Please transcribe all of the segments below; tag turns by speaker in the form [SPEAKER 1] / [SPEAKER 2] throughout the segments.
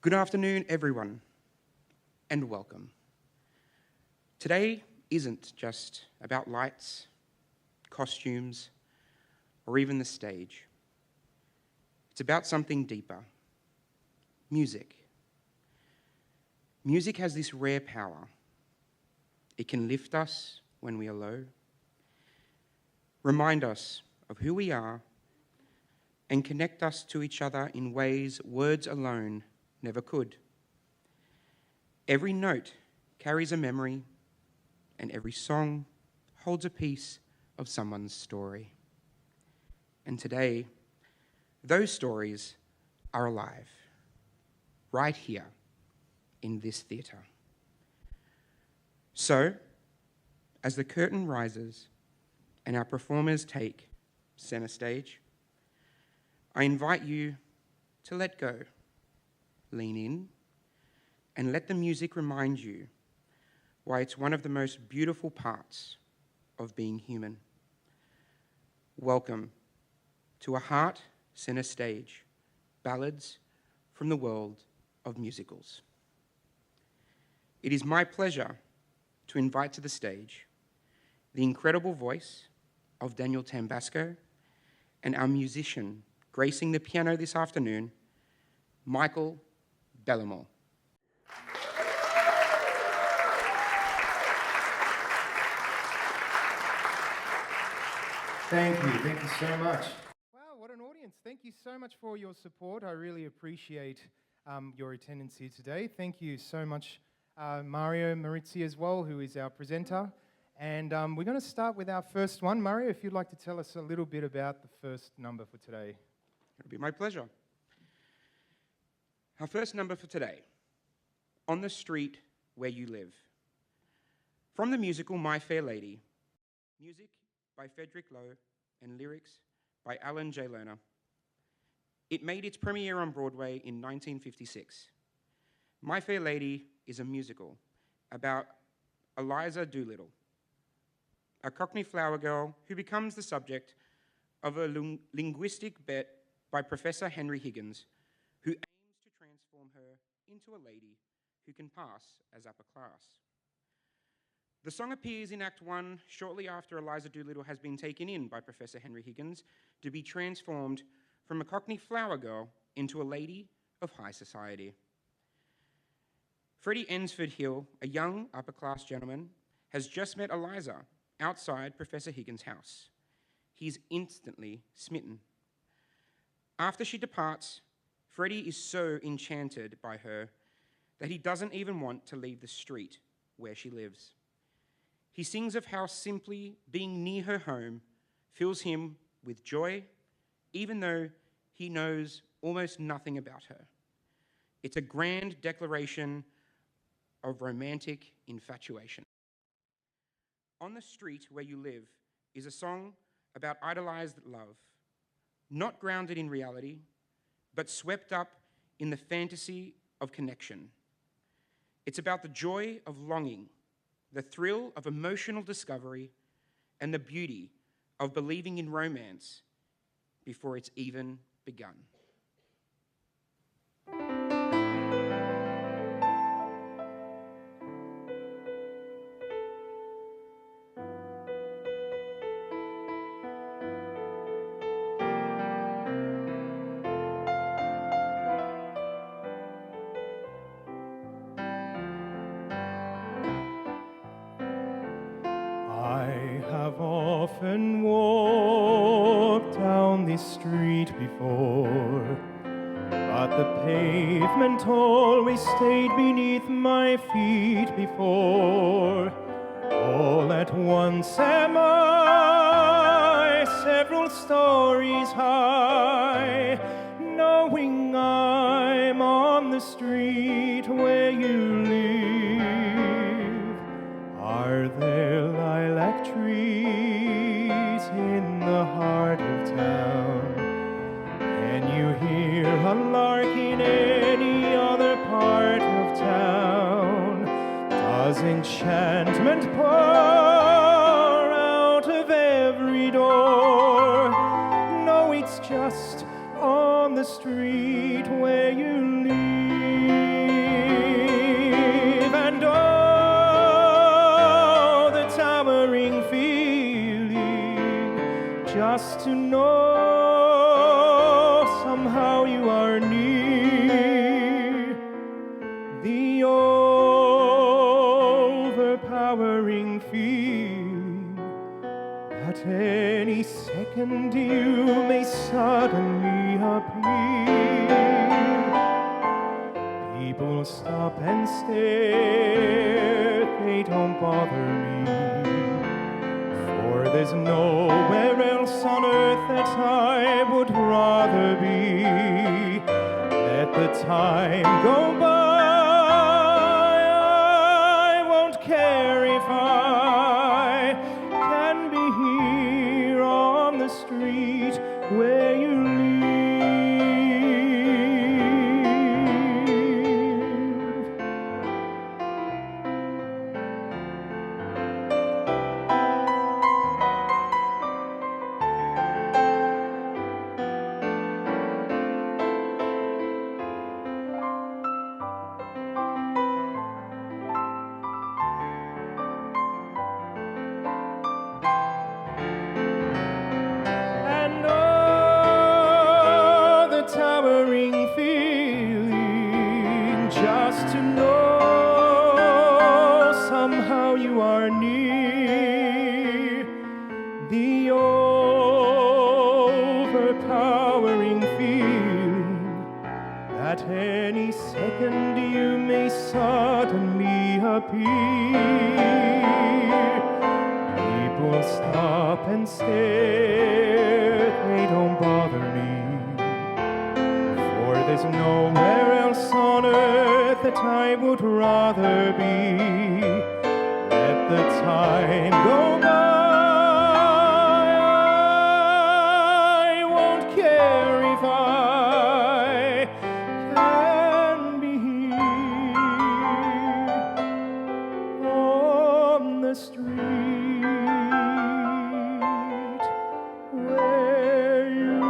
[SPEAKER 1] Good afternoon, everyone, and welcome. Today isn't just about lights, costumes, or even the stage. It's about something deeper: music. Music has this rare power. It can lift us when we are low, remind us of who we are, and connect us to each other in ways words alone never could. Every note carries a memory, and every song holds a piece of someone's story. And today, those stories are alive, right here in this theatre. So, as the curtain rises and our performers take centre stage, I invite you to let go. Lean in and let the music remind you why it's one of the most beautiful parts of being human. Welcome to A Heart Centre Stage, Ballads from the World of Musicals. It is my pleasure to invite to the stage the incredible voice of Daniel Tambasco and our musician gracing the piano this afternoon, Michael Bellemore.
[SPEAKER 2] Thank you so much.
[SPEAKER 3] Wow, what an audience. Thank you so much for your support. I really appreciate your attendance here today. Thank you so much, Mario Morizzi as well, who is our presenter. And we're going to start with our first one. Mario, if you'd like to tell us a little bit about the first number for today.
[SPEAKER 1] It'll be my pleasure. Our first number for today, On the Street Where You Live. From the musical My Fair Lady, music by Frederick Lowe and lyrics by Alan J. Lerner. It made its premiere on Broadway in 1956. My Fair Lady is a musical about Eliza Doolittle, a Cockney flower girl who becomes the subject of a linguistic bet by Professor Henry Higgins, who aims to transform her into a lady who can pass as upper class. The song appears in Act 1 shortly after Eliza Doolittle has been taken in by Professor Henry Higgins to be transformed from a Cockney flower girl into a lady of high society. Freddie Ensford Hill, a young upper-class gentleman, has just met Eliza outside Professor Higgins' house. He's instantly smitten. After she departs, Freddie is so enchanted by her that he doesn't even want to leave the street where she lives. He sings of how simply being near her home fills him with joy, even though he knows almost nothing about her. It's a grand declaration of romantic infatuation. On the Street Where You Live is a song about idolized love, not grounded in reality, but swept up in the fantasy of connection. It's about the joy of longing, the thrill of emotional discovery, and the beauty of believing in romance before it's even begun.
[SPEAKER 3] Often walked down this street before, but the pavement always stayed beneath my feet before. stories high, knowing I'm on the street where you live. Are there lilac trees in the heart of town? Can you hear a lark in any other part of town? Does enchantment pour out of every door? No, it's just on the street where you live. And oh, the towering feeling just to know somehow you are near. The overpowering feeling that any second you may suddenly appear. People stop and stare, they don't bother me, for there's nowhere else on earth that I would rather be. Let the time go by, I won't care if I can be here on the street where you live. And oh, the towering feeling just to know somehow you are near. The overpowering feeling that any second you may suddenly appear. People stop and stare, they don't bother me, for there's nowhere else on earth that I would rather be. Let the time go by, I won't care if I can be here on the street where you live.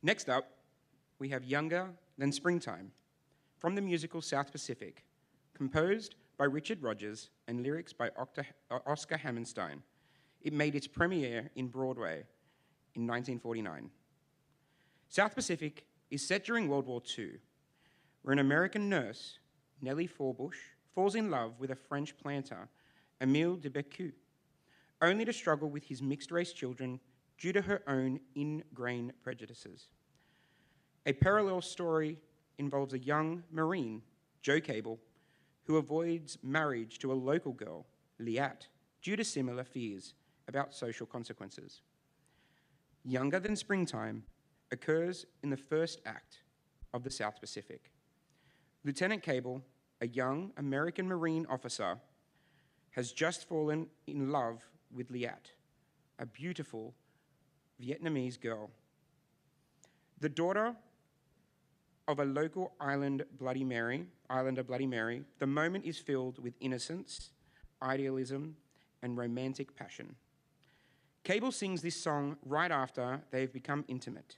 [SPEAKER 1] Next up, we have Younger Than Springtime, from the musical South Pacific, composed by Richard Rodgers and lyrics by Oscar Hammerstein. It made its premiere in Broadway in 1949. South Pacific is set during World War II, where an American nurse, Nellie Forbush, falls in love with a French planter, Émile de Bécu, only to struggle with his mixed-race children due to her own ingrained prejudices. A parallel story involves a young Marine, Joe Cable, who avoids marriage to a local girl, Liat, due to similar fears about social consequences. Younger Than Springtime occurs in the first act of the South Pacific. Lieutenant Cable, a young American Marine officer, has just fallen in love with Liat, a beautiful Vietnamese girl. The daughter of a local Islander Bloody Mary, the moment is filled with innocence, idealism, and romantic passion. Cable sings this song right after they've become intimate.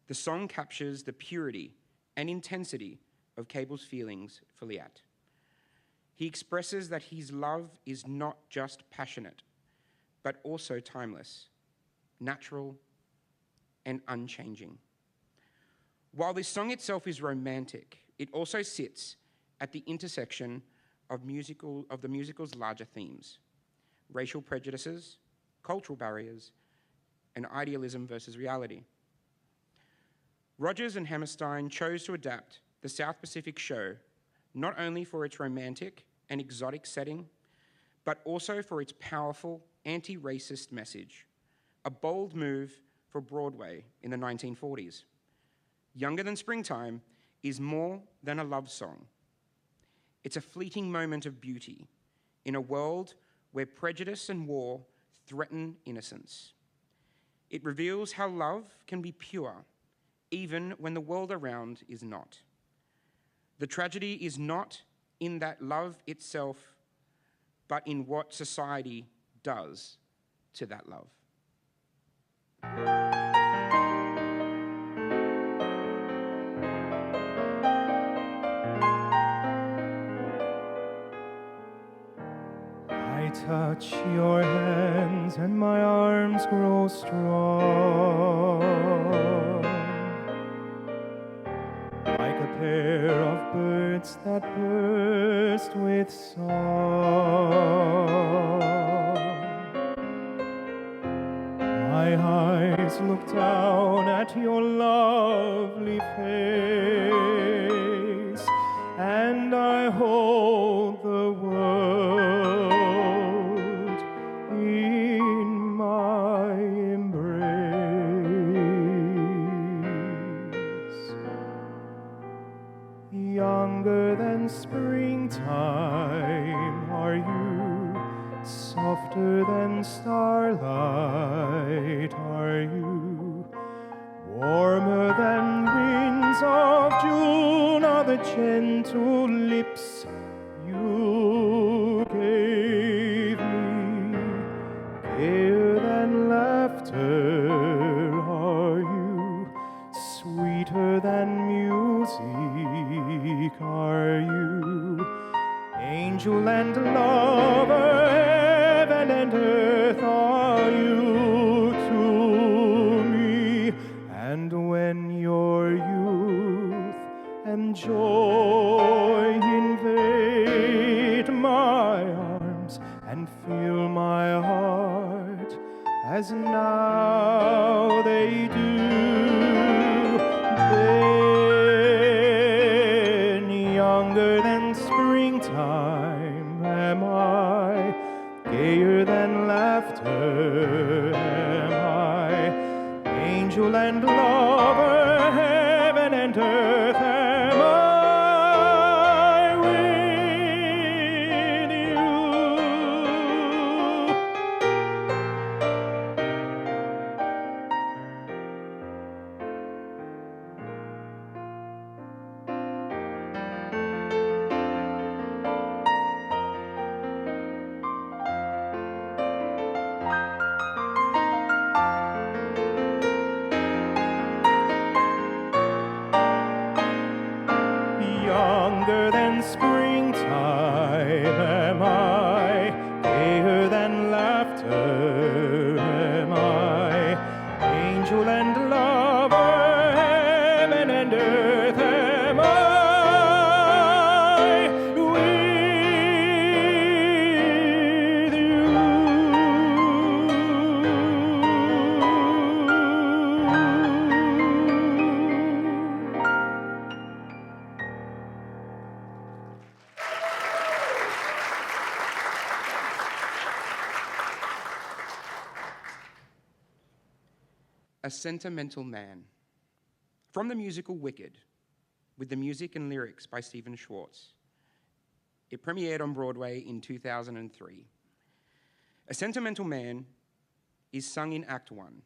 [SPEAKER 1] The song captures the purity and intensity of Cable's feelings for Liat. He expresses that his love is not just passionate, but also timeless, natural, and unchanging. While this song itself is romantic, it also sits at the intersection of the musical's larger themes: racial prejudices, cultural barriers, and idealism versus reality. Rogers and Hammerstein chose to adapt the South Pacific show not only for its romantic and exotic setting, but also for its powerful anti-racist message, a bold move for Broadway in the 1940s. Younger Than Springtime is more than a love song. It's a fleeting moment of beauty in a world where prejudice and war threaten innocence. It reveals how love can be pure, even when the world around is not. The tragedy is not in that love itself, but in what society does to that love.
[SPEAKER 3] I touch your hands and my arms grow strong, like a pair of birds that burst with song. My eyes look down at your lovely face, and I hold the world in my embrace. Younger than springtime are you, softer than starlight are you, warmer than winds of June are the gentle lips you gave me. Gayer than laughter are you, sweeter than music are you, angel and lover, heaven and earth are you to me. And when your youth and joy invade my arms and fill my heart as now they do, then younger than springtime am I, gayer than laughter am I, angel and lover, heaven and earth am I with you. Younger than springtime am I, gayer than laughter am I, angel and lover, heaven and earth am I with you.
[SPEAKER 1] A Sentimental Man. From the musical Wicked, with the music and lyrics by Stephen Schwartz. It premiered on Broadway in 2003. A Sentimental Man is sung in Act 1.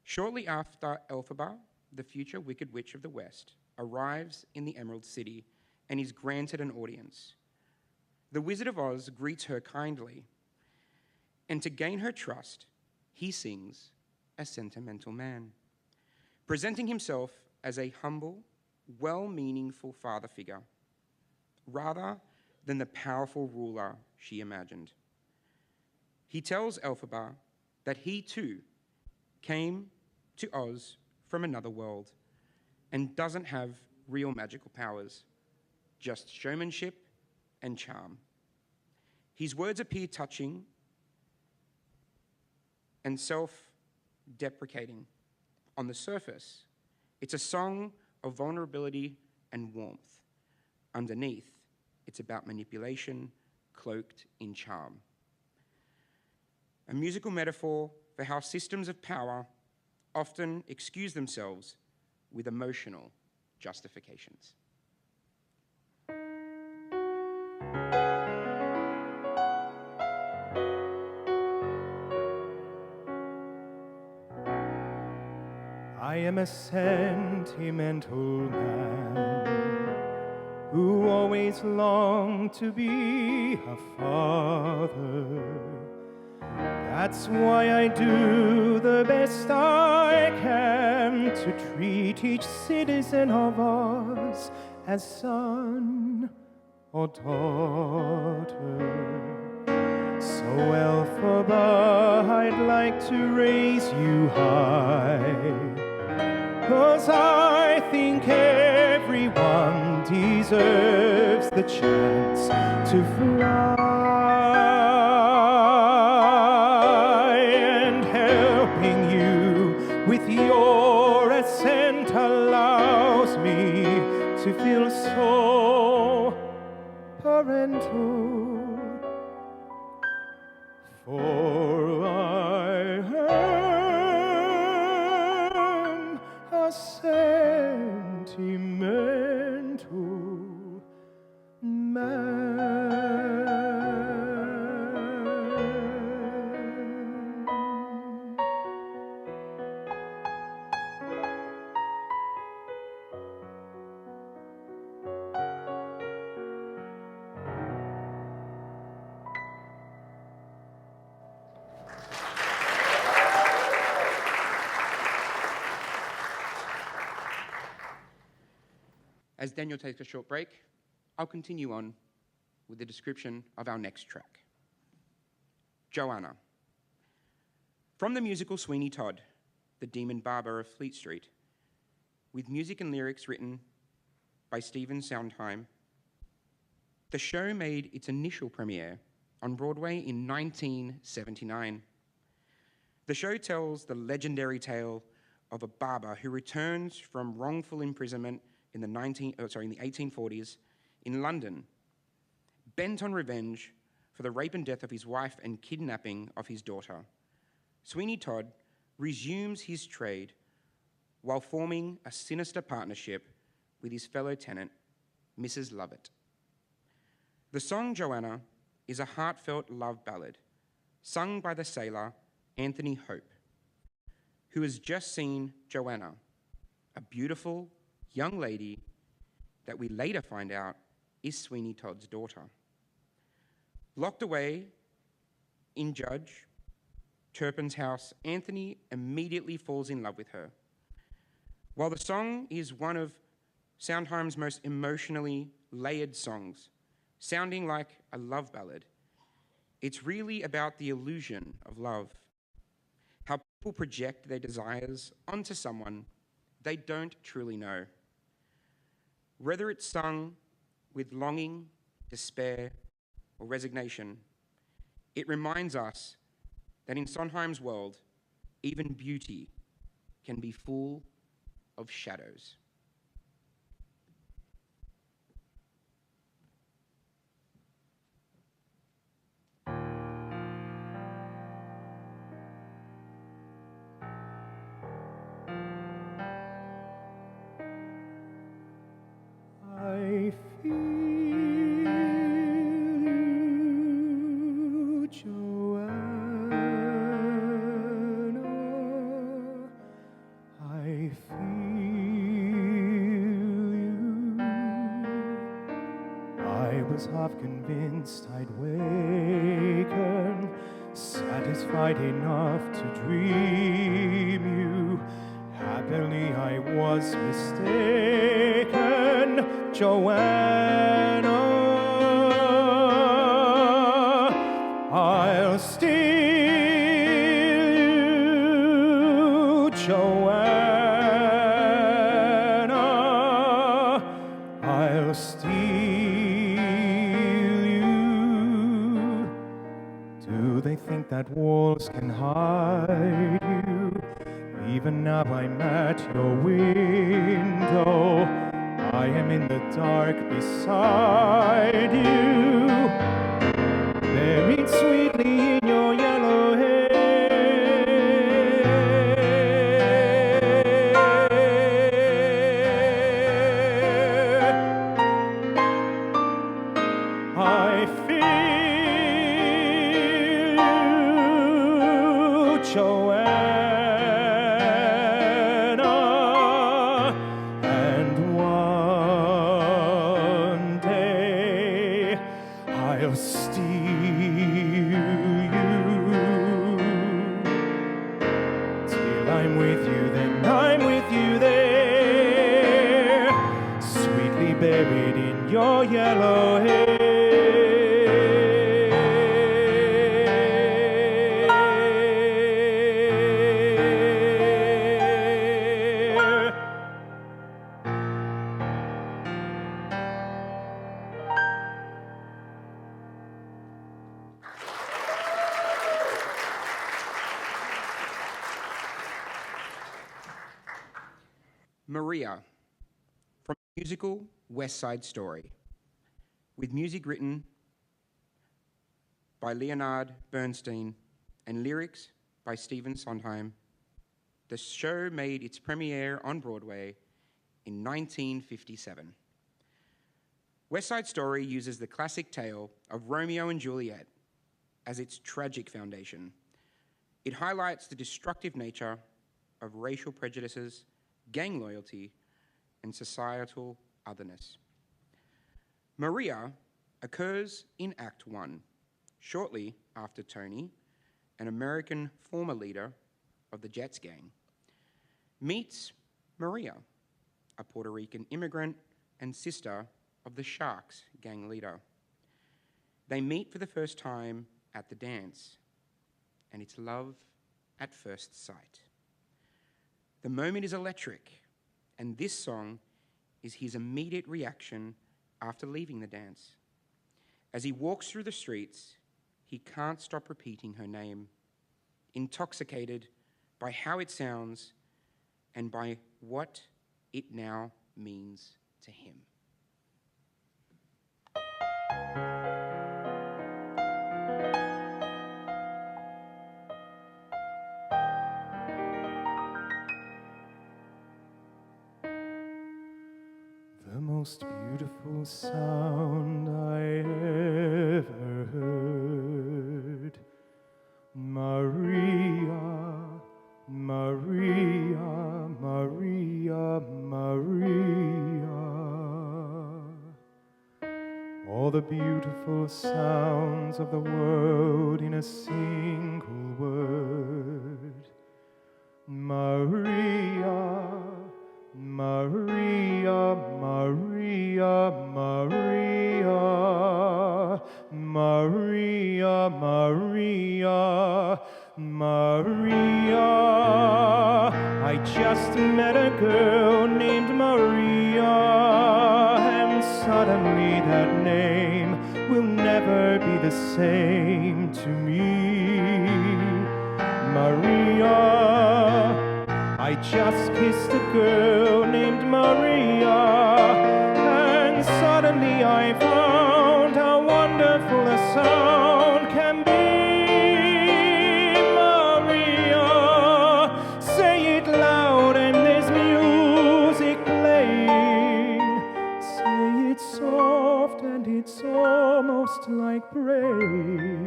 [SPEAKER 1] Shortly after Elphaba, the future Wicked Witch of the West, arrives in the Emerald City and is granted an audience. The Wizard of Oz greets her kindly, and to gain her trust, he sings A Sentimental Man, presenting himself as a humble, well-meaningful father figure, rather than the powerful ruler she imagined. He tells Elphaba that he too came to Oz from another world and doesn't have real magical powers, just showmanship and charm. His words appear touching and self-deprecating. On the surface, it's a song of vulnerability and warmth. Underneath, it's about manipulation cloaked in charm. A musical metaphor for how systems of power often excuse themselves with emotional justifications.
[SPEAKER 3] I am a sentimental man who always longed to be a father. That's why I do the best I can to treat each citizen of us as son or daughter. So Elphaba, I'd like to raise you high, 'cause I think everyone deserves the chance to fly. And helping you with your ascent allows me to feel so parental. For I am a sentimental man.
[SPEAKER 1] As Daniel takes a short break, I'll continue on with the description of our next track. Johanna. From the musical Sweeney Todd, the demon barber of Fleet Street, with music and lyrics written by Stephen Sondheim, the show made its initial premiere on Broadway in 1979. The show tells the legendary tale of a barber who returns from wrongful imprisonment in the 1840s in London, bent on revenge for the rape and death of his wife and kidnapping of his daughter. Sweeney Todd resumes his trade while forming a sinister partnership with his fellow tenant, Mrs. Lovett. The song Johanna is a heartfelt love ballad sung by the sailor Anthony Hope, who has just seen Johanna, a beautiful young lady that we later find out is Sweeney Todd's daughter. Locked away in Judge Turpin's house, Anthony immediately falls in love with her. While the song is one of Sondheim's most emotionally layered songs, sounding like a love ballad, it's really about the illusion of love, how people project their desires onto someone they don't truly know. Whether it's sung with longing, despair, or resignation, it reminds us that in Sondheim's world, even beauty can be full of shadows.
[SPEAKER 3] I feel you, Johanna. I feel you. I was half convinced I'd waken, satisfied enough to dream you. Happily I was mistaken, Johanna. I'll steal you, Johanna. I'll steal strength that walls can hide you. Even now I'm at your window. I am in the dark beside you. Buried sweetly in your yellow hair. I feel you, Johanna, and one day I'll steal you. Till I'm with you, then I'm with you there, sweetly buried in your yellow hair.
[SPEAKER 1] Maria, from the musical West Side Story, with music written by Leonard Bernstein and lyrics by Stephen Sondheim. The show made its premiere on Broadway in 1957. West Side Story uses the classic tale of Romeo and Juliet as its tragic foundation. It highlights the destructive nature of racial prejudices, gang loyalty, and societal otherness. Maria occurs in Act 1, shortly after Tony, an American former leader of the Jets gang, meets Maria, a Puerto Rican immigrant and sister of the Sharks gang leader. They meet for the first time at the dance, and it's love at first sight. The moment is electric, and this song is his immediate reaction after leaving the dance. As he walks through the streets, he can't stop repeating her name, intoxicated by how it sounds and by what it now means to him.
[SPEAKER 3] The most beautiful sound I ever heard. Maria, Maria, Maria, Maria. All the beautiful sounds of the world in a single word. Maria, Maria, Maria, Maria, Maria, Maria, Maria. I just met a girl named Maria, and suddenly that name will never be the same to me. Maria, I just kissed a girl named Maria, and suddenly I found how wonderful a sound can be. Maria, say it loud and there's music playing. Say it soft and it's almost like praying.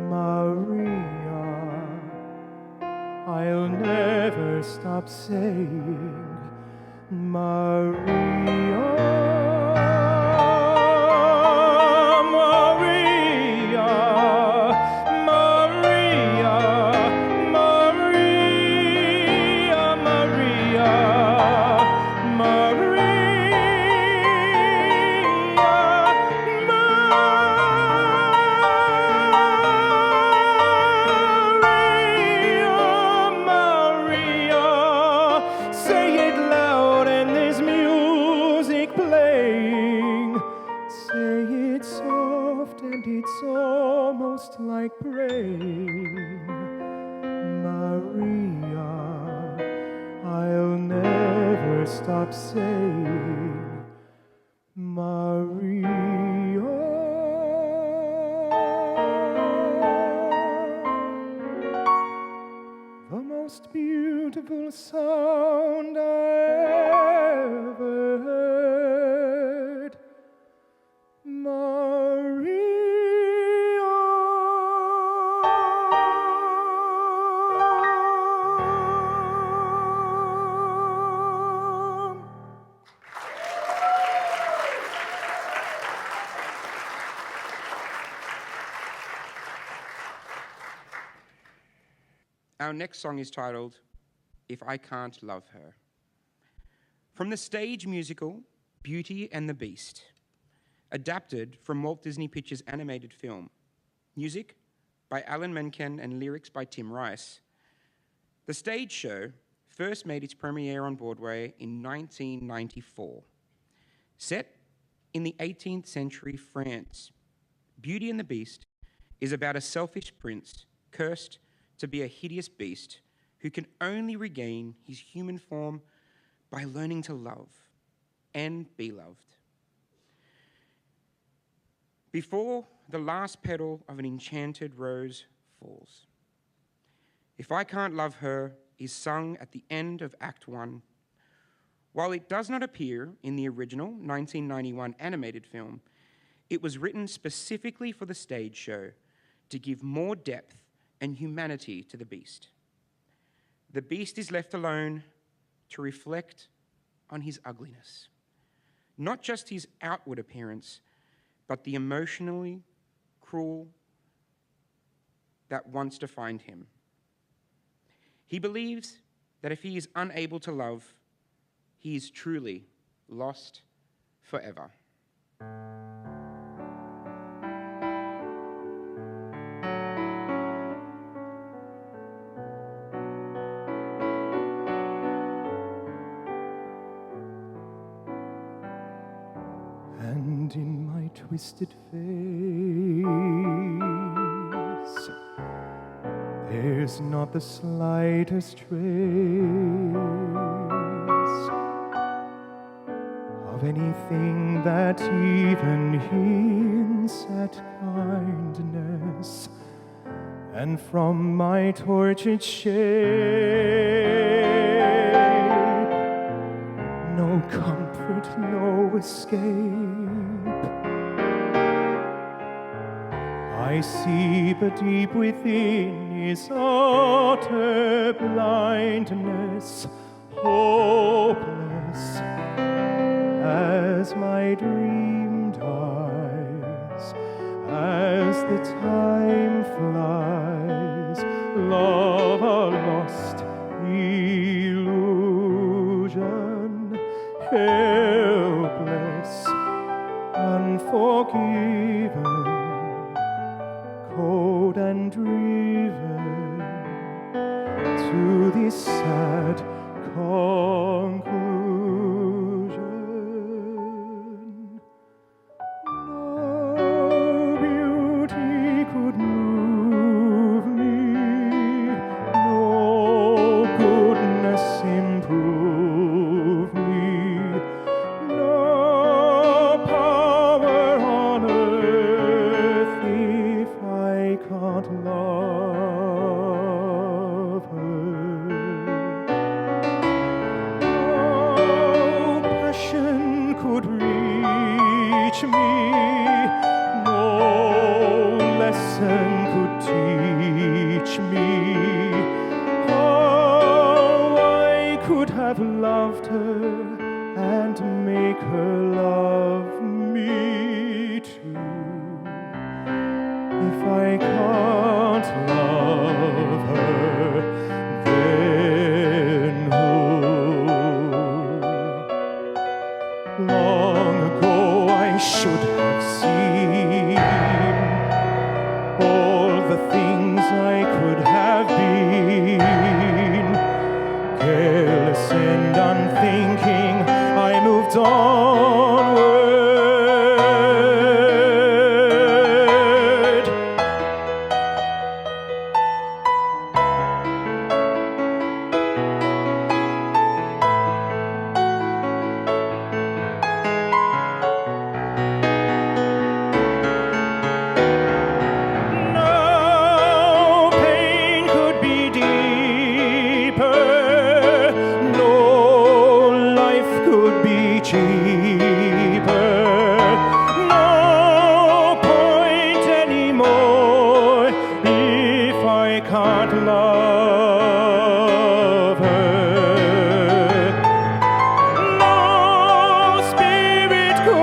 [SPEAKER 3] Maria, I'll never stop saying Maria, Maria, Maria, Maria, Maria, Maria, almost like praying, Maria, I'll never stop saying, Maria. The most beautiful sound I ever heard, Maria.
[SPEAKER 1] Our next song is titled, If I Can't Love Her. From the stage musical, Beauty and the Beast, adapted from Walt Disney Pictures' animated film. Music by Alan Menken and lyrics by Tim Rice. The stage show first made its premiere on Broadway in 1994. Set in the 18th century France, Beauty and the Beast is about a selfish prince cursed to be a hideous beast who can only regain his human form by learning to love and be loved. Before the last petal of an enchanted rose falls. If I Can't Love Her is sung at the end of Act 1. While it does not appear in the original 1991 animated film, it was written specifically for the stage show to give more depth and humanity to the beast. The beast is left alone to reflect on his ugliness, not just his outward appearance, but the emotionally cruel that once defined him. He believes that if he is unable to love, he is truly lost forever.
[SPEAKER 3] And in my twisted face, there's not the slightest trace of anything that even hints at kindness. And from my tortured shape, no comfort, no escape. I see, but deep within is utter blindness, hopeless as my dream dies, as the time flies, love a lost illusion, helpless, unforgiven, cold and driven to this sad conclusion. No beauty could move me, no goodness improve me, no power on earth if I can't love her. No passion could reach me, no lesson could teach me how I could have loved her and make her love me too. If I can't love her, then who? Long ago I should have seen all the things I could have been, careless and unthinking.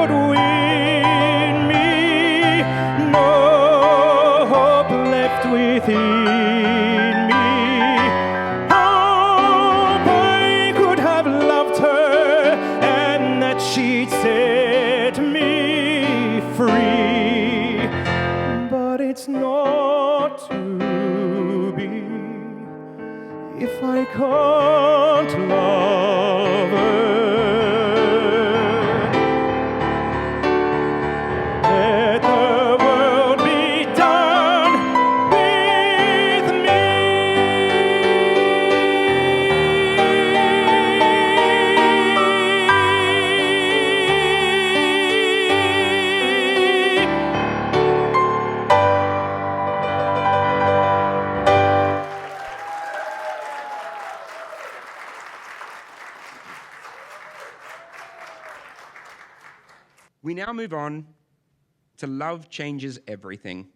[SPEAKER 3] could win me, no hope left within me. Hope I could have loved her and that she'd set me free, but it's not to be if I can't love her. Let the world be done with me.
[SPEAKER 1] We now move on to Love Changes Everything.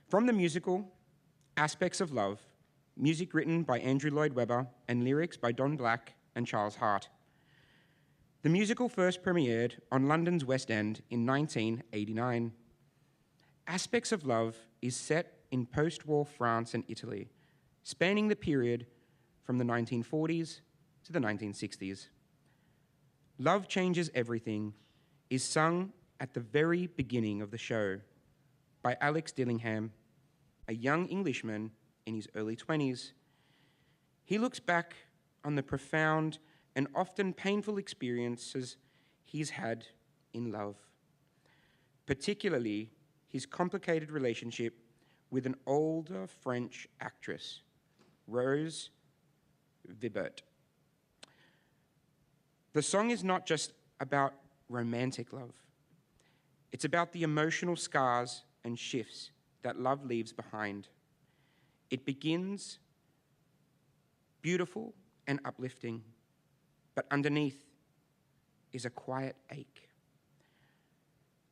[SPEAKER 1] From the musical, Aspects of Love, music written by Andrew Lloyd Webber and lyrics by Don Black and Charles Hart. The musical first premiered on London's West End in 1989. Aspects of Love is set in post-war France and Italy, spanning the period from the 1940s to the 1960s. Love Changes Everything is sung at the very beginning of the show by Alex Dillingham, a young Englishman in his early 20s. He looks back on the profound and often painful experiences he's had in love, particularly his complicated relationship with an older French actress, Rose Vibert. The song is not just about romantic love. It's about the emotional scars and shifts that love leaves behind. It begins beautiful and uplifting, but underneath is a quiet ache.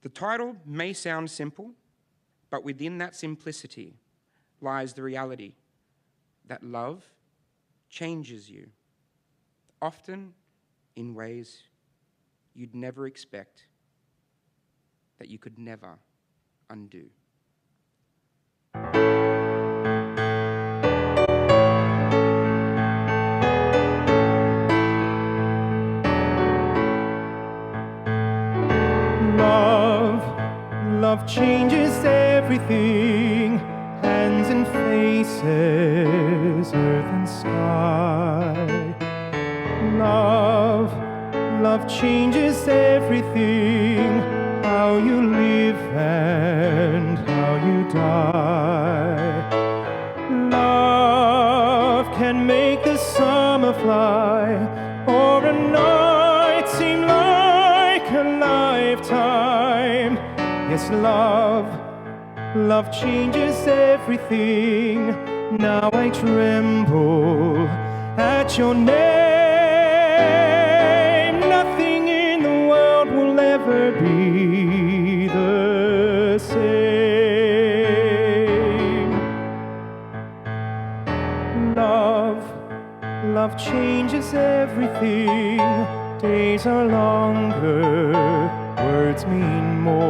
[SPEAKER 1] The title may sound simple, but within that simplicity lies the reality that love changes you, often in ways you'd never expect, that you could never undo. Love changes everything, hands and faces, earth and sky. Love changes everything, how you live and how you die. Love can make the summer fly, or a night seem like a lifetime. Yes, love changes everything. Now I tremble at your name. Nothing in the world will ever be the same. Love changes everything. Days are longer, words mean more.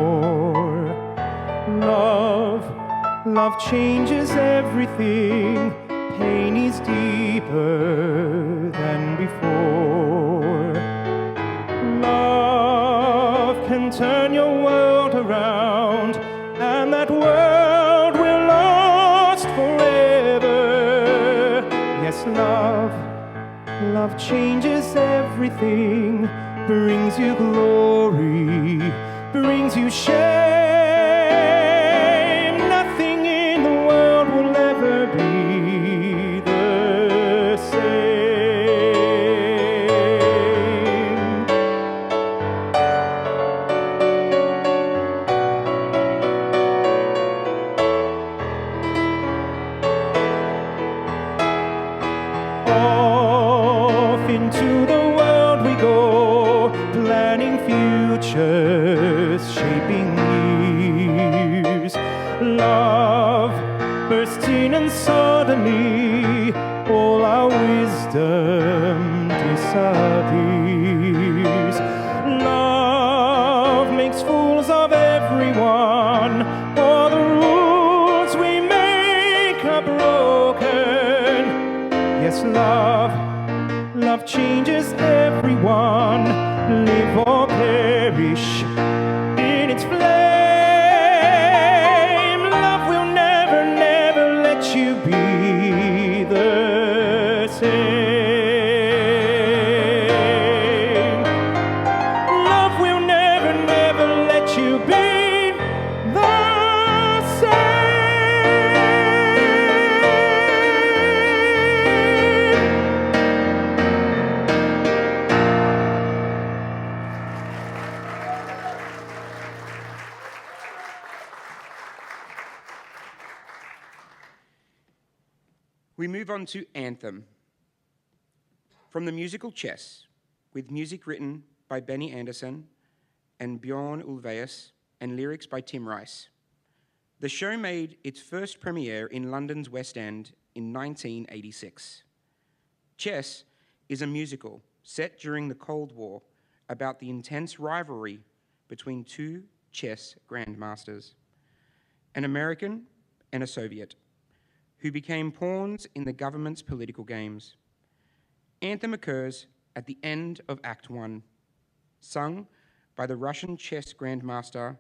[SPEAKER 1] Love changes everything. Pain is deeper than before. Love can turn your world around, and that world will last forever. Yes, love changes everything, brings you glory, brings you shame. Nothing in the world will ever be the same. Off into the world we go, planning futures, shaping years. Love bursts in and suddenly all our wisdom disappears. Love
[SPEAKER 2] makes fools of everyone. All the rules we make are broken. Yes, love changes everyone. Live or perish in its flame. Love will never, never let you be the same. Love will never, never let you be the same.
[SPEAKER 1] We move on to Anthem. From the musical Chess, with music written by Benny Andersson and Bjorn Ulvaeus and lyrics by Tim Rice. The show made its first premiere in London's West End in 1986. Chess is a musical set during the Cold War about the intense rivalry between two chess grandmasters, an American and a Soviet, who became pawns in the government's political games. Anthem occurs at the end of Act 1, sung by the Russian chess grandmaster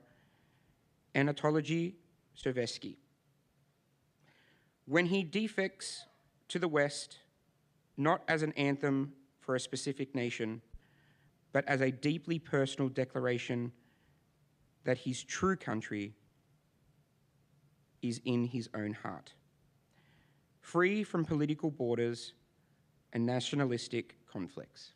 [SPEAKER 1] Anatoly Sovetski. When he defects to the West, not as an anthem for a specific nation, but as a deeply personal declaration that his true country is in his own heart, free from political borders and nationalistic conflicts.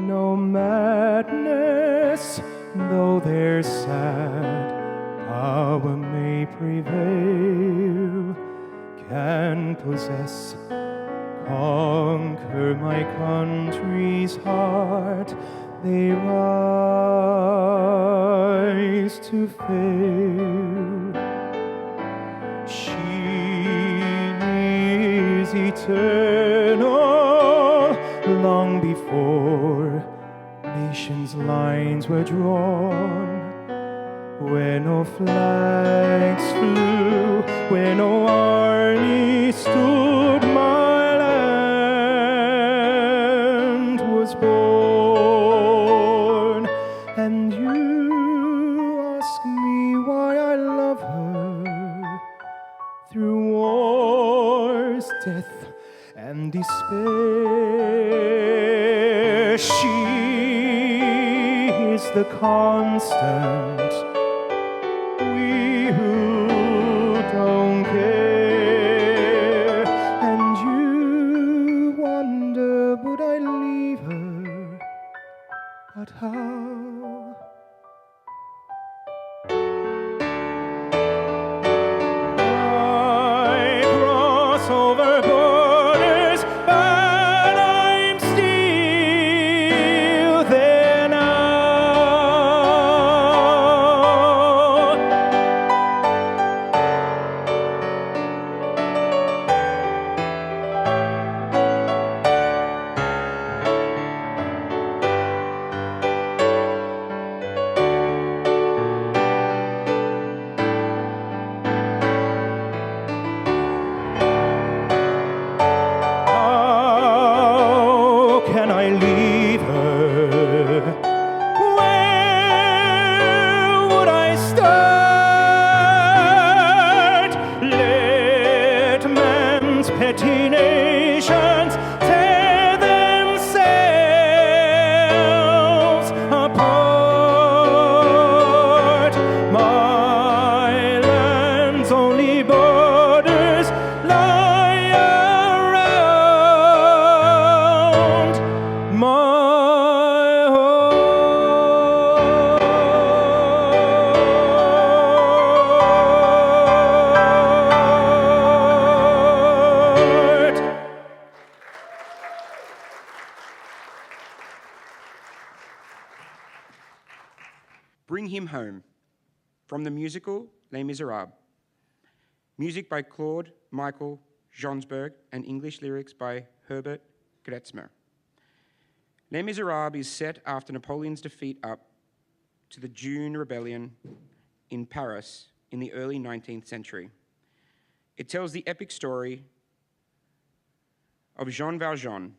[SPEAKER 2] No madness, though their sad power may prevail, can possess, conquer my country's heart. They rise to fail. She is eternal, long before nations' lines were drawn, where no flags flew, where no army stood, my land was born. And you ask me why I love her, through wars, death, and despair. She is the constant, we who don't care. And you wonder, would I leave her? But how? I cross over borders, but I'm still there now. How can I leave her? Where would I start? Let man's petty nations tear themselves apart. My land's only borders lie around my home.
[SPEAKER 1] Him Home, from the musical Les Miserables. Music by Claude Michael Jonsberg and English lyrics by Herbert Gretzmer. Les Miserables is set after Napoleon's defeat up to the June Rebellion in Paris in the early 19th century. It tells the epic story of Jean Valjean,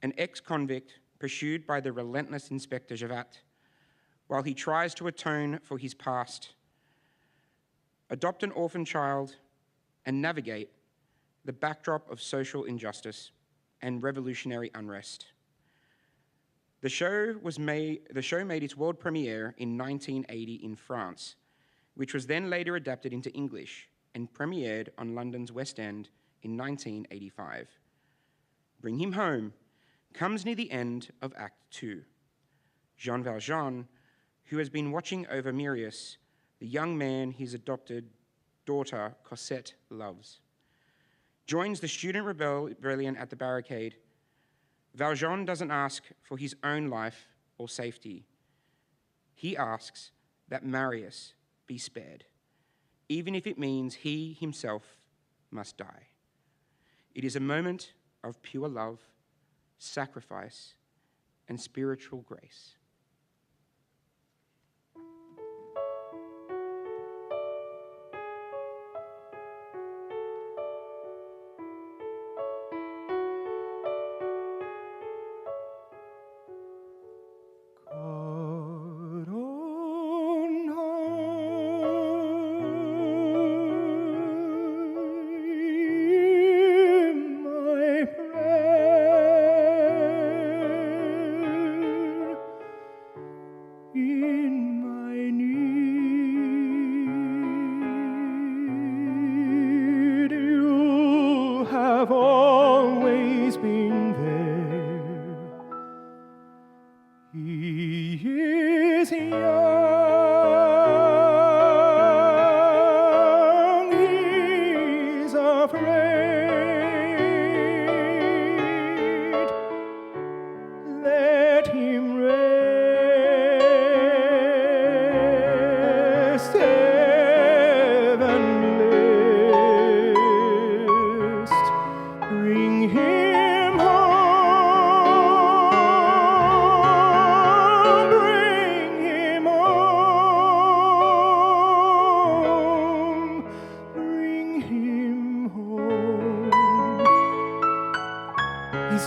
[SPEAKER 1] an ex-convict pursued by the relentless Inspector Javot, while he tries to atone for his past, adopt an orphan child, and navigate the backdrop of social injustice and revolutionary unrest. The show made its world premiere in 1980 in France, which was then later adapted into English and premiered on London's West End in 1985. Bring Him Home comes near the end of Act 2. Jean Valjean, who has been watching over Marius, the young man his adopted daughter Cosette loves, joins the student rebellion at the barricade. Valjean doesn't ask for his own life or safety. He asks that Marius be spared, even if it means he himself must die. It is a moment of pure love, sacrifice, and spiritual grace.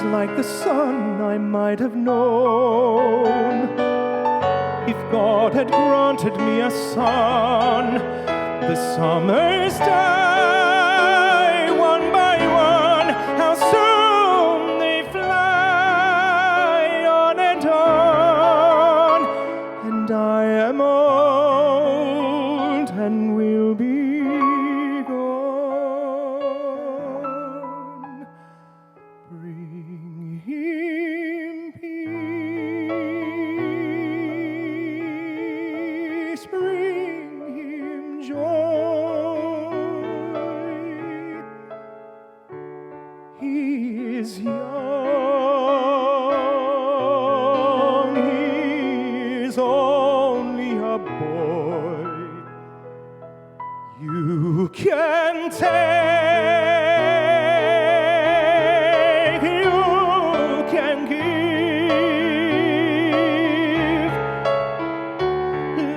[SPEAKER 2] Like the sun I might have known if God had granted me a son. The summers die one by one, how soon they fly on and on, and I am old and will be gone. Bring Him peace, bring Him joy. He is young, He is only a boy. You can take, you can give.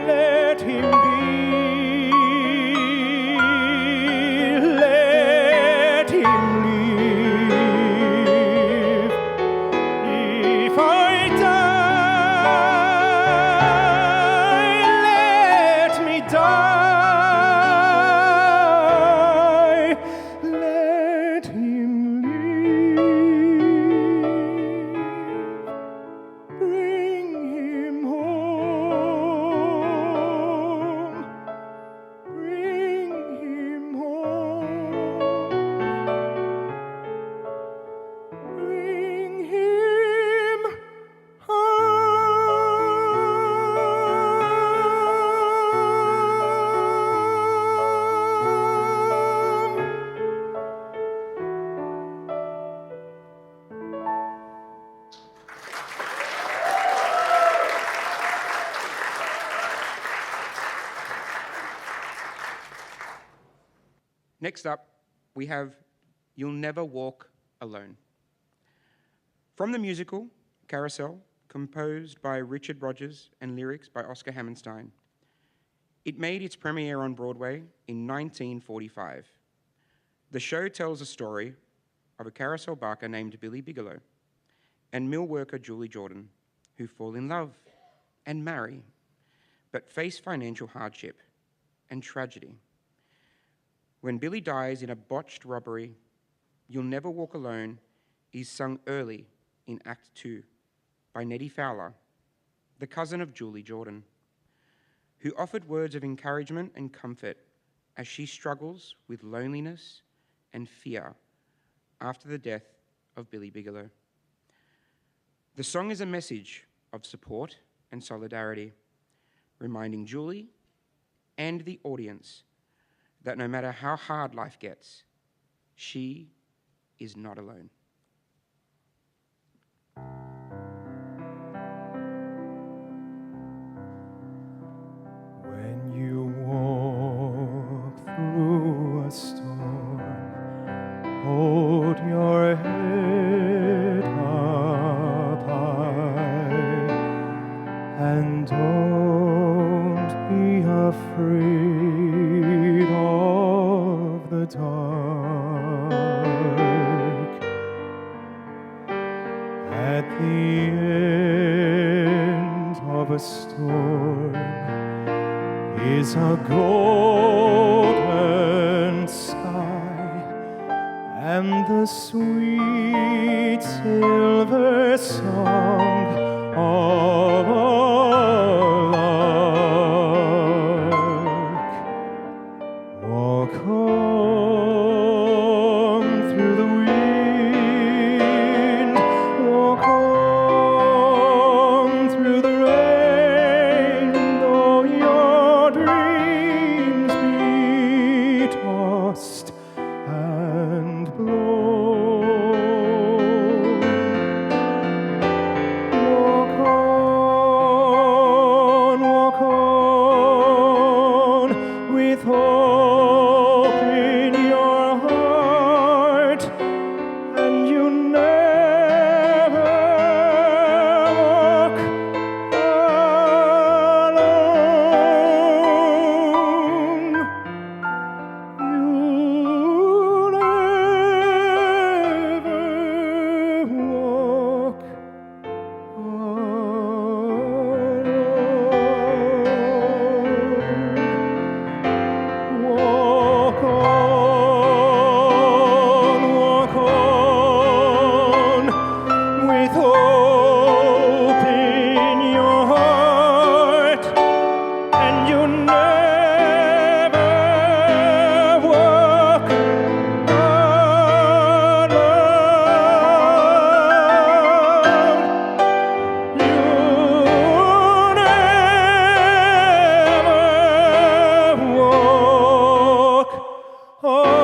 [SPEAKER 2] Let Him be, let Him live. If I die, let me die.
[SPEAKER 1] Next up, we have You'll Never Walk Alone. From the musical Carousel, composed by Richard Rodgers and lyrics by Oscar Hammerstein, it made its premiere on Broadway in 1945. The show tells a story of a carousel barker named Billy Bigelow and mill worker Julie Jordan, who fall in love and marry, but face financial hardship and tragedy. When Billy dies in a botched robbery, You'll Never Walk Alone is sung early in Act 2 by Nettie Fowler, the cousin of Julie Jordan, who offered words of encouragement and comfort as she struggles with loneliness and fear after the death of Billy Bigelow. The song is a message of support and solidarity, reminding Julie and the audience that no matter how hard life gets, she is not alone.
[SPEAKER 2] When you walk through a storm, hold your head up high and don't be afraid of the dark. At the end of a storm is a golden sky and the sweet silver song of a lark. Walk on through the wind, walk on through the rain, though your dreams be tossed and blown. Walk on with hope in your heart, and you never walk alone. You'll never walk alone. Walk on with hope in your heart, and you never walk alone. You'll never walk alone.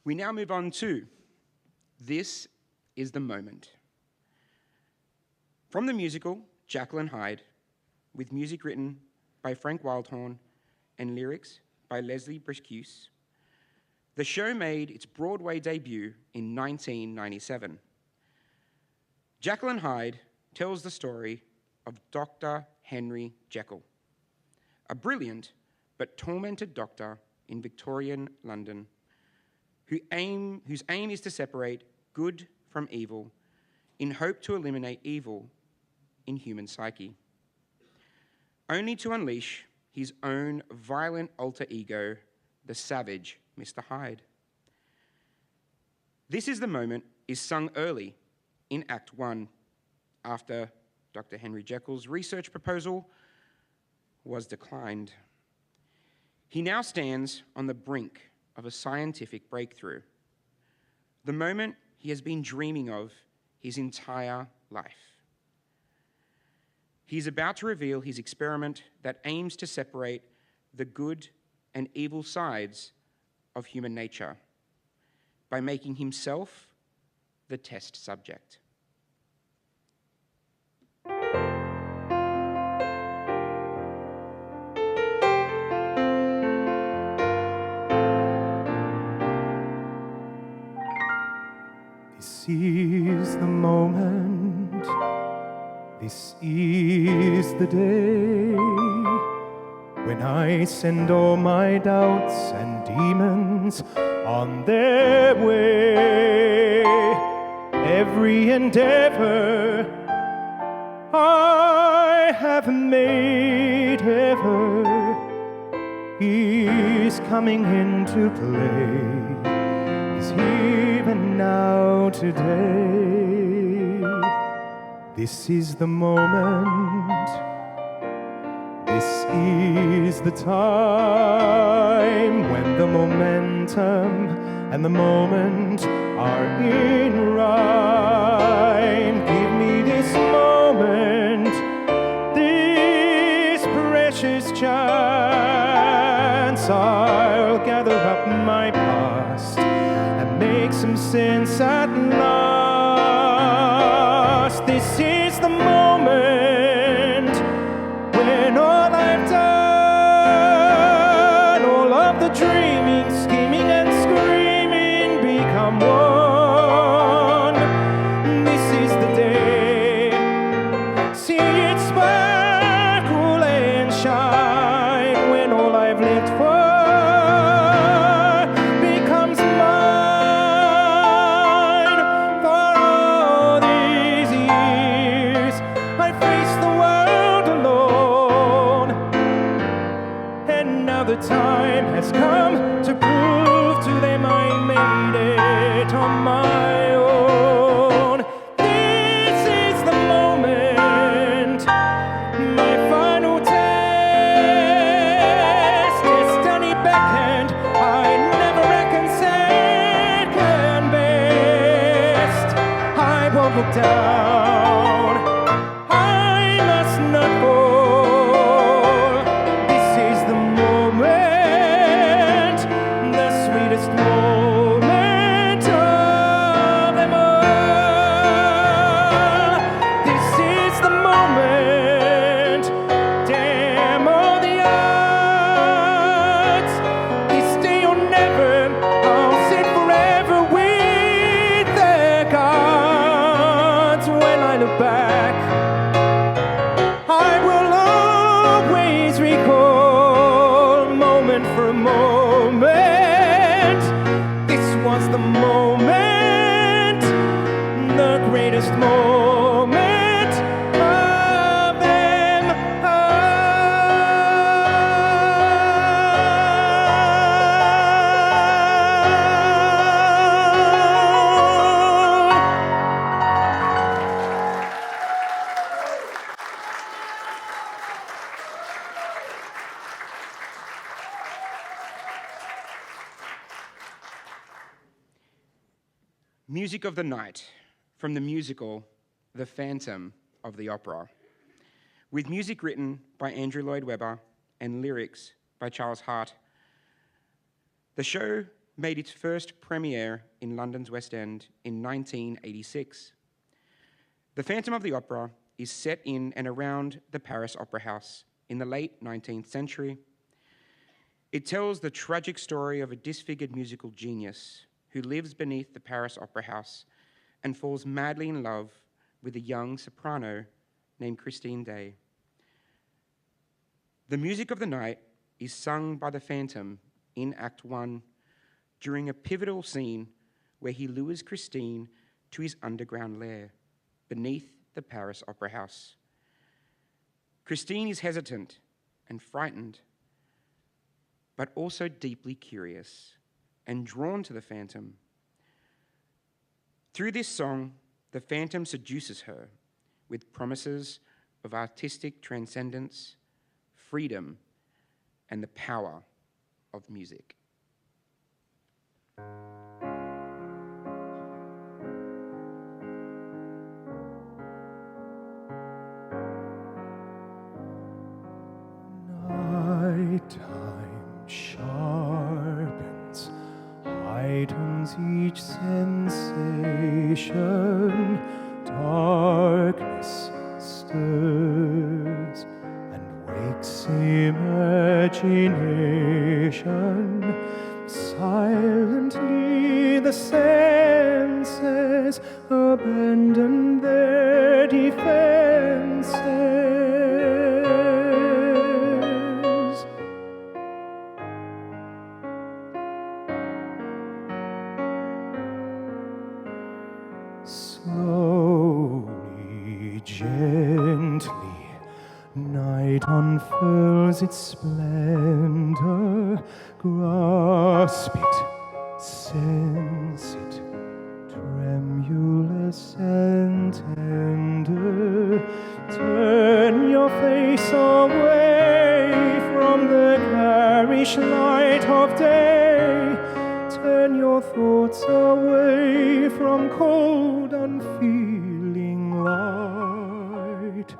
[SPEAKER 1] We now move on to This is the Moment. From the musical Jekyll and Hyde, with music written by Frank Wildhorn and lyrics by Leslie Bricusse, the show made its Broadway debut in 1997. Jekyll and Hyde tells the story of Dr. Henry Jekyll, a brilliant but tormented doctor in Victorian London whose aim is to separate good from evil in hope to eliminate evil in human psyche, only to unleash his own violent alter ego, the savage Mr. Hyde. This is the Moment is sung early in Act 1 after Dr. Henry Jekyll's research proposal was declined. He now stands on the brink of a scientific breakthrough, the moment he has been dreaming of his entire life. He's about to reveal his experiment that aims to separate the good and evil sides of human nature by making himself the test subject.
[SPEAKER 2] This is the moment, this is the day, when I send all my doubts and demons on their way. Every endeavor I have made ever is coming into play. Is here and now today. This is the moment, this is the time when the momentum and the moment are in rhyme. Give me this moment, this precious chance. I'll gather up my past and make some sense at last. This is the moment when all I've done, all of the dreaming, scheming and screaming become one. This is the day. See it sparkle and shine when all I've lived for becomes mine. For all these years I faced the world alone, and now the time has come to prove to them I made it on my own. This is the moment, my final test. Destiny beckoned, I never reckoned second best. I won't look down, I must not fall. This is the moment, the sweetest moment of them all. This is the moment, damn all the odds. This day or never, I'll sit forever with the gods. When I look back, I will always recall, moment for moment, this was the moment, the greatest moment of them all.
[SPEAKER 1] Music of the Night from the musical The Phantom of the Opera, with music written by Andrew Lloyd Webber and lyrics by Charles Hart. The show made its first premiere in London's West End in 1986. The Phantom of the Opera is set in and around the Paris Opera House in the late 19th century. It tells the tragic story of a disfigured musical genius who lives beneath the Paris Opera House and falls madly in love with a young soprano named Christine Day. The music of the night is sung by the Phantom in Act 1 during a pivotal scene where he lures Christine to his underground lair beneath the Paris Opera House. Christine is hesitant and frightened, but also deeply curious and drawn to the Phantom. Through this song, the Phantom seduces her with promises of artistic transcendence, freedom, and the power of music.
[SPEAKER 2] awakens each sensation, darkness stirs and wakes imagination. Silently the senses abandon their defenses. Slowly, gently, night unfurls its splendor. Grasp it, sense it, tremulous and tender. Turn your face away from the garish light of day. Turn your thoughts away from cold, unfeeling light,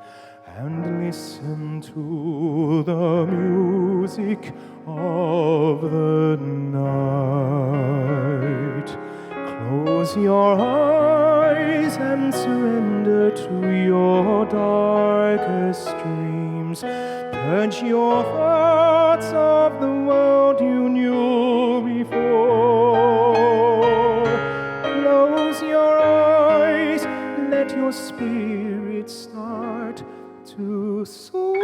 [SPEAKER 2] and listen to the music of the night. Close your eyes and surrender to your darkest dreams. Purge your thoughts of the world you knew before. Close your eyes, let your spirit start to soar.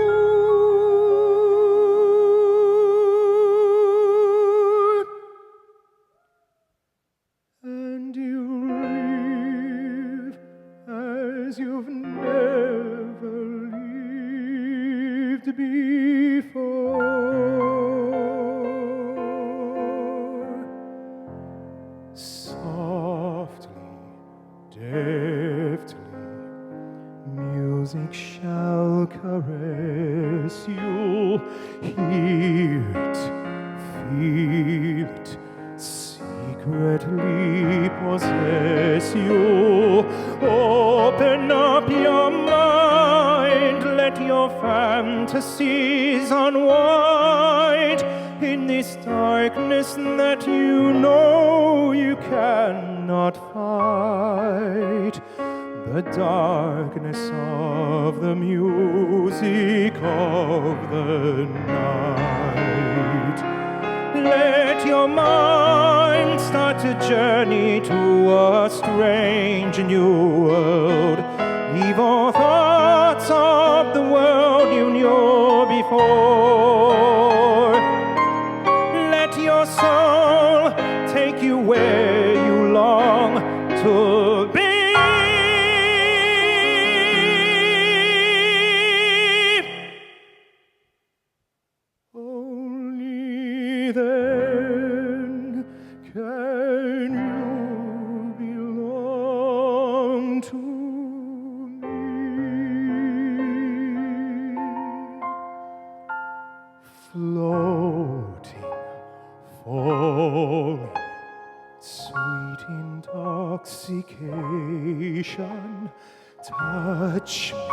[SPEAKER 2] And you live as you've never lived before. Softly, deftly, music shall caress you. Hear it, feel it, secretly possess you. Open up your mind, let your fantasies unwind in this darkness that you know you cannot fight. The darkness of the music of the night. Let your mind start to journey to a strange new world. Leave all thoughts of the world you knew before. Let your soul take you where you long to be. Only then can you belong to me. Floating, falling, sweet intoxication. Touch me,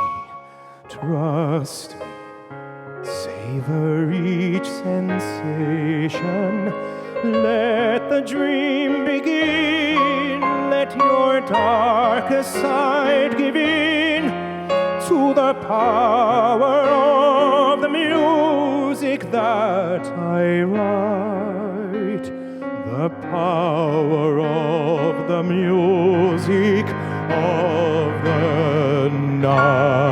[SPEAKER 2] trust me, savor each sensation. Let the dream begin. Let your darkest side give in to the power of the music that I write. The power of the music of the night.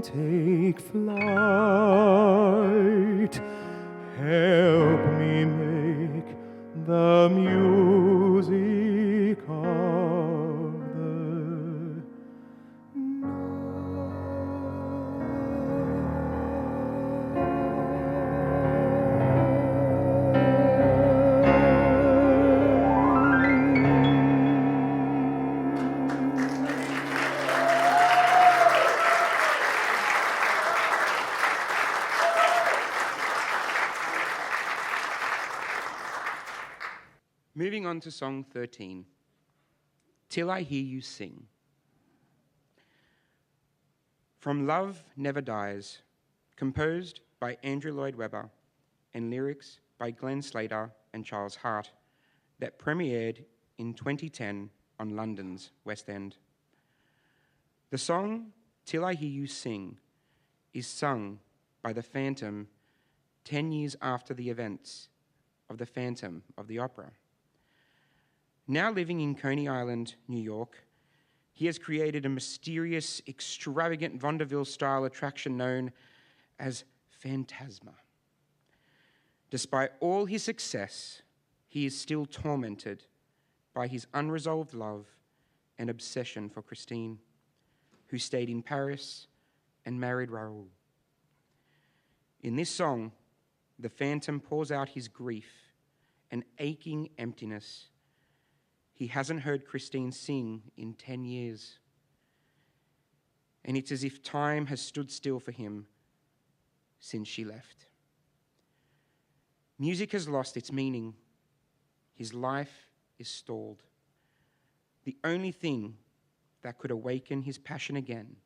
[SPEAKER 2] Take flight, help me make
[SPEAKER 1] on to song 13, Till I Hear You Sing. From Love Never Dies, composed by Andrew Lloyd Webber and lyrics by Glenn Slater and Charles Hart, that premiered in 2010 on London's West End. The song Till I Hear You Sing is sung by the Phantom 10 years after the events of the Phantom of the Opera. Now living in Coney Island, New York, he has created a mysterious, extravagant vaudeville-style attraction known as Phantasma. Despite all his success, he is still tormented by his unresolved love and obsession for Christine, who stayed in Paris and married Raoul. In this song, the Phantom pours out his grief and aching emptiness. He hasn't heard Christine sing in 10 years. And it's as if time has stood still for him since she left. Music has lost its meaning. His life is stalled. The only thing that could awaken his passion again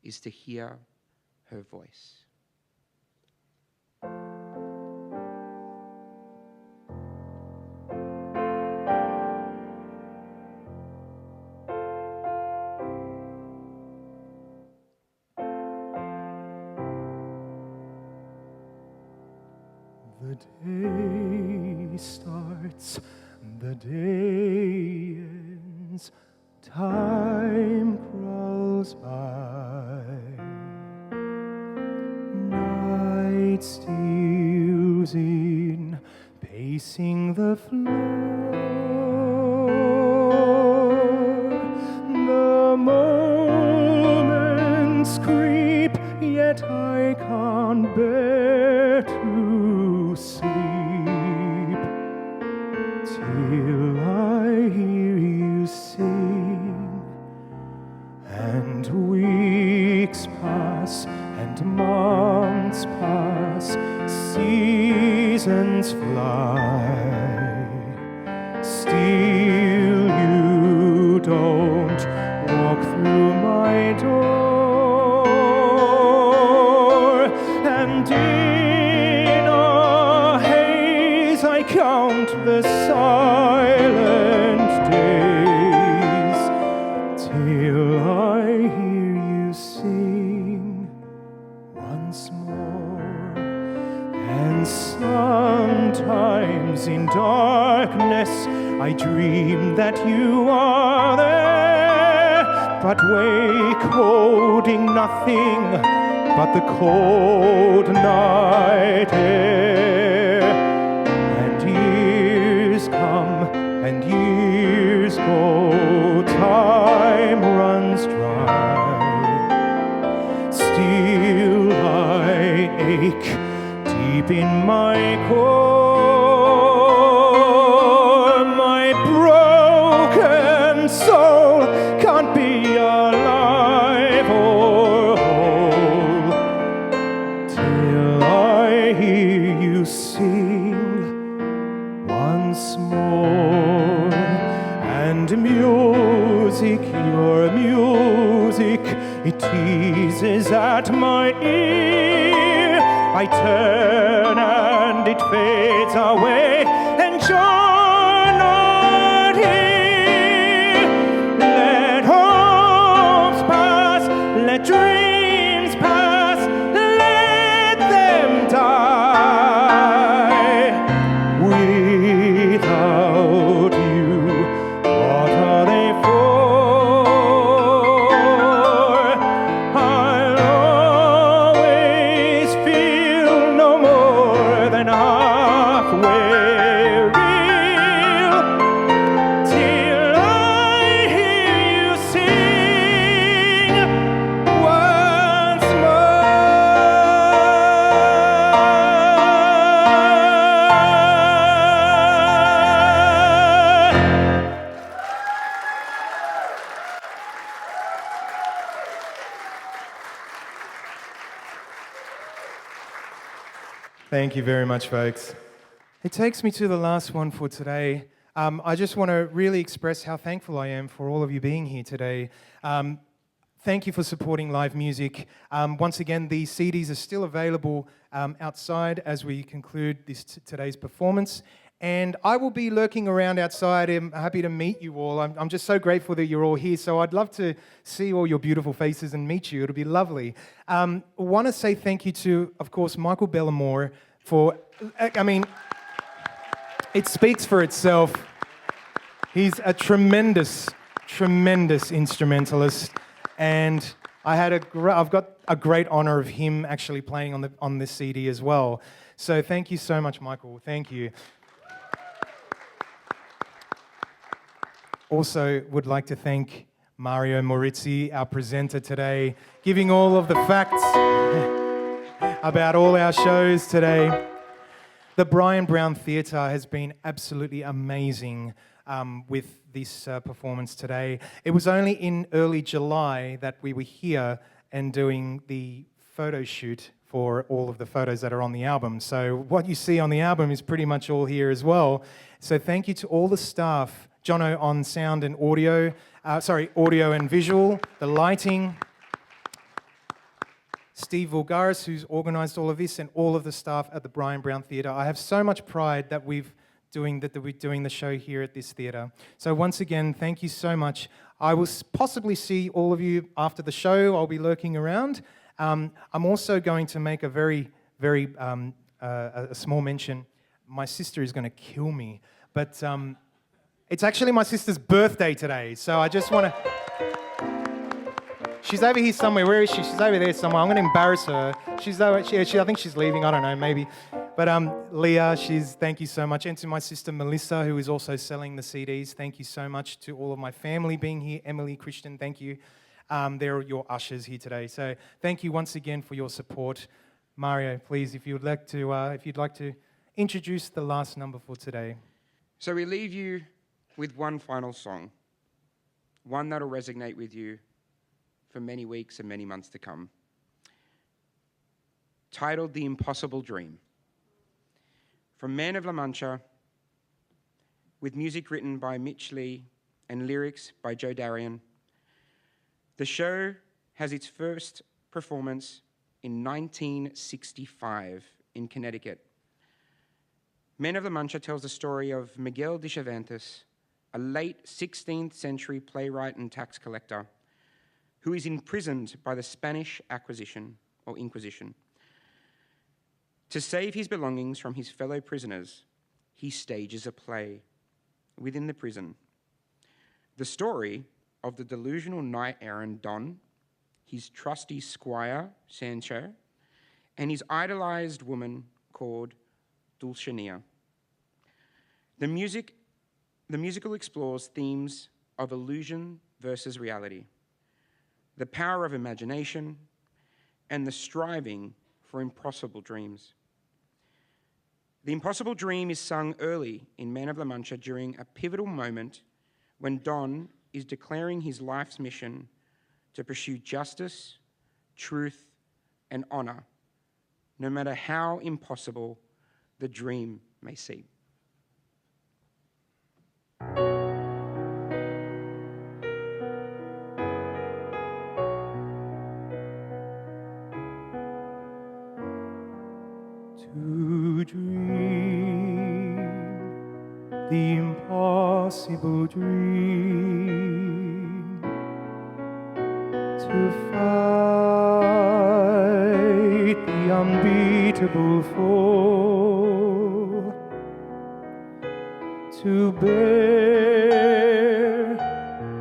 [SPEAKER 1] is to hear her voice.
[SPEAKER 2] The day starts, the day ends, time crawls by. Night steals in, pacing the floor. The moments creep, yet I can't bear to sleep till I hear you sing. And weeks pass and months pass, seasons fly. Still you don't walk through my door, and in a haze I count the silent days till I hear you sing once more. And sometimes in darkness I dream that you are there, but wake holding nothing but the cold night air. And years come and years go, time runs dry. Still I ache deep in my core. My broken soul can't be alive or whole till I hear you sing once more. And music, your music, it teases at my ear. I turn and it fades away, and you're not here. Let hopes pass, let dreams pass, let them die. Without you, what are they for? I'll always feel no more than halfway real till I hear you sing once more. Thank you very much, folks. It takes me to the last one for today.
[SPEAKER 3] I just want to really express how thankful I am for all of you being here today. Thank you for supporting live music. Once again, the CDs are still available outside as we conclude today's performance. And I will be lurking around outside. I'm happy to meet you all. I'm just so grateful that you're all here. So I'd love to see all your beautiful faces and meet you. It'll be lovely. I want to say thank you to, of course, Michael Bellemore for, I mean, it speaks for itself. He's a tremendous, tremendous instrumentalist. And I've got a great honor of him actually playing on this CD as well. So thank you so much, Michael. Thank you. Also, would like to thank Mario Morizzi, our presenter today, giving all of the facts about all our shows today. The Bryan Brown Theatre has been absolutely amazing with this performance today. It was only in early July that we were here and doing the photo shoot for all of the photos that are on the album. So what you see on the album is pretty much all here as well. So thank you to all the staff, Jono on sound and audio, audio and visual, the lighting, Steve Vulgaris, who's organised all of this, and all of the staff at the Bryan Brown Theatre. I have so much pride that we're doing the show here at this theatre. So once again, thank you so much. I will possibly see all of you after the show. I'll be lurking around. I'm also going to make a very a small mention. My sister is going to kill me, but it's actually my sister's birthday today, so I just want to... She's over here somewhere. Where is she? She's over there somewhere. I'm going to embarrass her. She's over. I think she's leaving. I don't know, maybe. But Leah, thank you so much. And to my sister Melissa, who is also selling the CDs, thank you so much. To all of my family being here, Emily, Christian, thank you. They're your ushers here today. So thank you once again for your support. Mario, please, if you'd like to introduce the last number for today.
[SPEAKER 1] So we leave you with one final song, one that'll resonate with you for many weeks and many months to come, titled The Impossible Dream. From Man of La Mancha, with music written by Mitch Lee and lyrics by Joe Darian. The show has its first performance in 1965 in Connecticut. Man of La Mancha tells the story of Miguel de Cervantes, a late 16th century playwright and tax collector who is imprisoned by the Spanish Inquisition. To save his belongings from his fellow prisoners, he stages a play within the prison. The story of the delusional knight-errant Don, his trusty squire, Sancho, and his idolized woman called Dulcinea. The musical explores themes of illusion versus reality, the power of imagination, and the striving for impossible dreams. The Impossible Dream is sung early in Man of La Mancha during a pivotal moment when Don is declaring his life's mission to pursue justice, truth, and honor, no matter how impossible the dream may seem.
[SPEAKER 3] To dream the impossible dream, to fight the unbeatable foe, to bear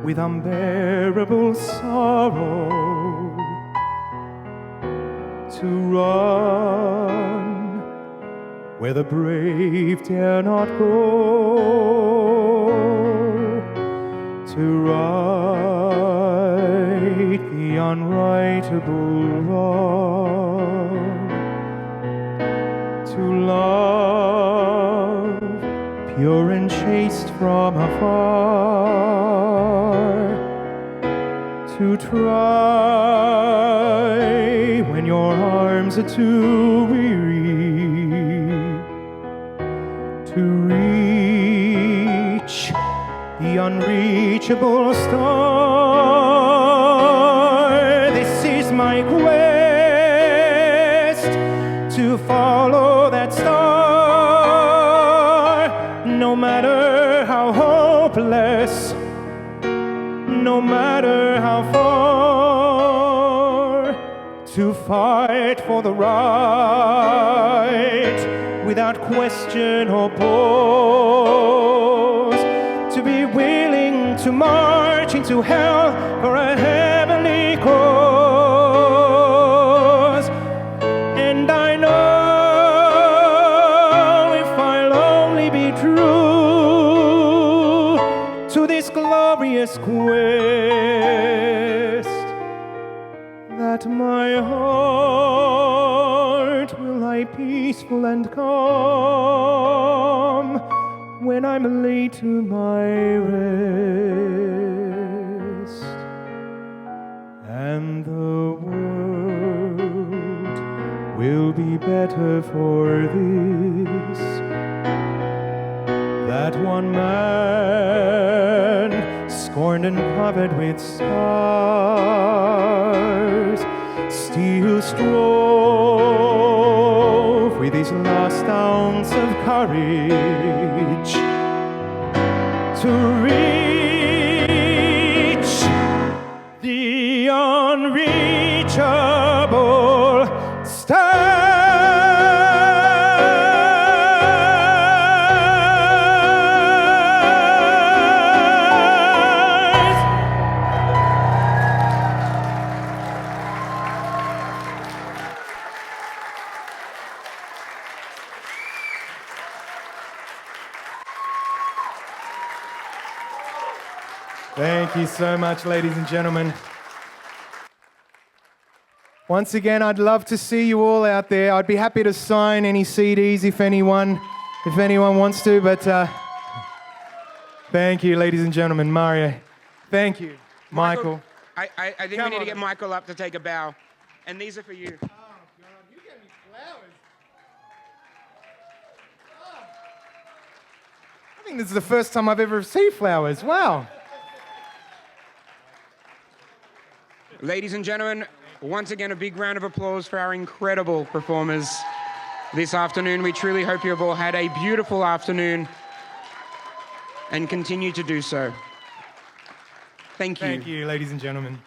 [SPEAKER 3] with unbearable sorrow, to run where the brave dare not go, to right the unrightable wrong, to love pure and chaste from afar, to try when your arms are too weary, to reach
[SPEAKER 2] unreachable star. This is my quest, to follow that star, no matter how hopeless, no matter how far, to fight for the right without question or pause, to be willing to march into hell for a heavenly cause. And I know if I'll only be true to this glorious quest, that my heart will lie peaceful and calm when I'm laid to my rest, and the world will be better for this, that one man, scorned and covered with scars, still strove with his last ounce of courage to reach the unreachable stars. Thank you so much, ladies and gentlemen. Once again, I'd love to see you all out there. I'd be happy to sign any CDs if anyone wants to, but thank you, ladies and gentlemen. Mario, thank you. Michael.
[SPEAKER 1] I think we need to get Michael up to take a bow. And these are for you.
[SPEAKER 3] Oh, God, you gave me flowers. Oh. I think this is the first time I've ever received flowers. Wow.
[SPEAKER 1] Ladies and gentlemen, once again, a big round of applause for our incredible performers this afternoon. We truly hope you have all had a beautiful afternoon and continue to do so. Thank you.
[SPEAKER 3] Thank you, ladies and gentlemen.